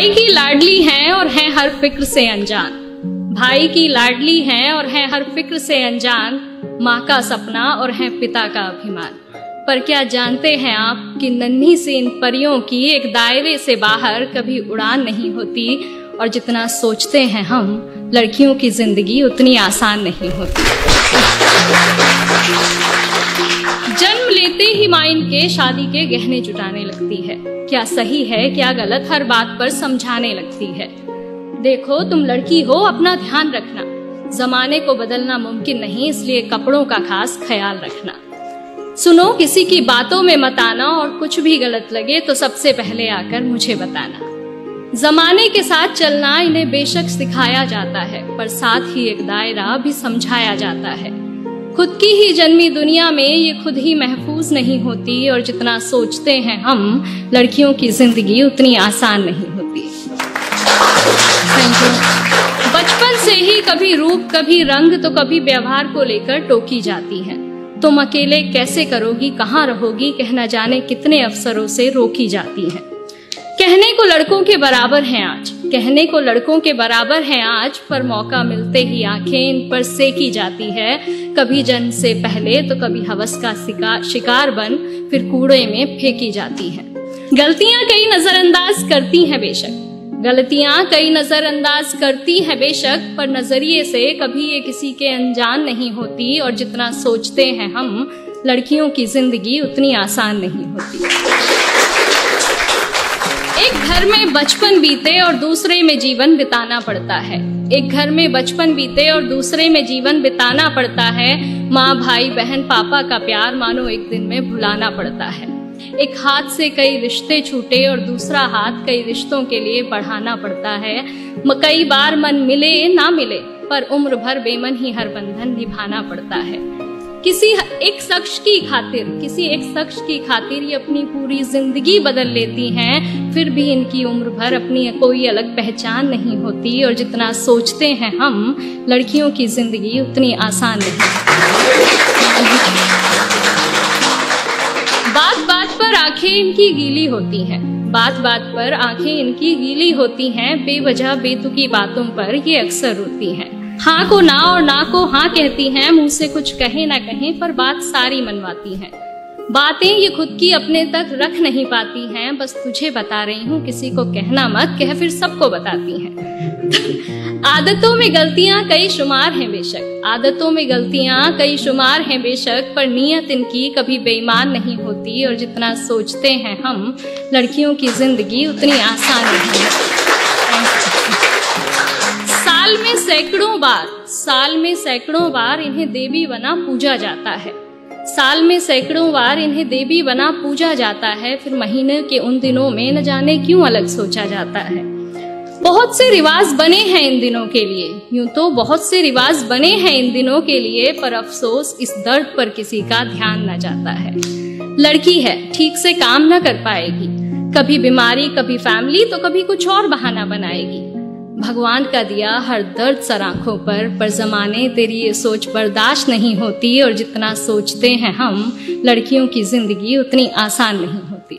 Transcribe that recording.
भाई की लाडली हैं और हैं हर फिक्र से अनजान। भाई की लाडली हैं और हैं हर फिक्र से अनजान। माँ का सपना और हैं पिता का अभिमान। पर क्या जानते हैं आप कि नन्ही सी इन परियों की एक दायरे से बाहर कभी उड़ान नहीं होती, और जितना सोचते हैं हम लड़कियों की जिंदगी उतनी आसान नहीं होती। जन्म लेते ही माँ इनके शादी के गहने जुटाने लगती है। क्या सही है क्या गलत हर बात पर समझाने लगती है। देखो तुम लड़की हो, अपना ध्यान रखना, जमाने को बदलना मुमकिन नहीं, इसलिए कपड़ों का खास ख्याल रखना। सुनो किसी की बातों में मत आना, और कुछ भी गलत लगे तो सबसे पहले आकर मुझे बताना। जमाने के साथ चलना इन्हें बेशक सिखाया जाता है, पर साथ ही एक दायरा भी समझाया जाता है। खुद की ही जन्मी दुनिया में ये खुद ही महफूज नहीं होती, और जितना सोचते हैं हम लड़कियों की जिंदगी उतनी आसान नहीं होती। बचपन से ही कभी रूप कभी रंग तो कभी व्यवहार को लेकर टोकी जाती है। तुम अकेले कैसे करोगी, कहाँ रहोगी, कहना जाने कितने अवसरों से रोकी जाती है। कहने को लड़कों के बराबर हैं आज, कहने को लड़कों के बराबर हैं आज, पर मौका मिलते ही आंखें इन पर सेकी जाती है। कभी जन्म से पहले तो कभी हवस का शिकार बन फिर कूड़े में फेंकी जाती है। गलतियां कई नजरअंदाज करती हैं बेशक, गलतियां कई नजरअंदाज करती हैं बेशक, पर नजरिए से कभी ये किसी के अनजान नहीं होती, और जितना सोचते हैं हम लड़कियों की जिंदगी उतनी आसान नहीं होती। एक घर में बचपन बीते और दूसरे में जीवन बिताना पड़ता है। एक घर में बचपन बीते और दूसरे में जीवन बिताना पड़ता है। माँ भाई बहन पापा का प्यार मानो एक दिन में भुलाना पड़ता है। एक हाथ से कई रिश्ते छूटे और दूसरा हाथ कई रिश्तों के लिए बढ़ाना पड़ता है। कई बार मन मिले ना मिले, पर उम्र भर बेमन ही हर बंधन निभाना पड़ता है। किसी एक शख्स की खातिर ये अपनी पूरी जिंदगी बदल लेती हैं, फिर भी इनकी उम्र भर अपनी कोई अलग पहचान नहीं होती, और जितना सोचते हैं हम लड़कियों की जिंदगी उतनी आसान नहीं। बात बात पर आंखें इनकी गीली होती हैं, बात बात पर आंखें इनकी गीली होती हैं, बेवजह बेतुकी बातों पर ये अक्सर रोती हैं। हाँ को ना और ना को हाँ कहती हैं, मुंह से कुछ कहे ना कहें पर बात सारी मनवाती हैं। बातें ये खुद की अपने तक रख नहीं पाती हैं, बस तुझे बता रही हूँ किसी को कहना मत, कह फिर सबको बताती हैं। आदतों में गलतियां कई शुमार हैं बेशक, आदतों में गलतियां कई शुमार हैं बेशक, पर नीयत इनकी कभी बेईमान नहीं होती, और जितना सोचते हैं हम लड़कियों की जिंदगी उतनी आसान नहीं है। साल में सैकड़ों बार इन्हें देवी बना पूजा जाता है। साल में सैकड़ों बार इन्हें देवी बना पूजा जाता है, फिर महीने के उन दिनों में न जाने क्यों अलग सोचा जाता है। बहुत से रिवाज बने हैं इन दिनों के लिए, यूं तो बहुत से रिवाज बने हैं इन दिनों के लिए, पर अफसोस इस दर्द पर किसी का ध्यान न जाता है। लड़की है ठीक से काम न कर पाएगी, कभी बीमारी कभी फैमिली तो कभी कुछ और बहाना बनाएगी। भगवान का दिया हर दर्द सर आंखों पर जमाने तेरी ये सोच बर्दाश्त नहीं होती, और जितना सोचते हैं हम लड़कियों की जिंदगी उतनी आसान नहीं होती।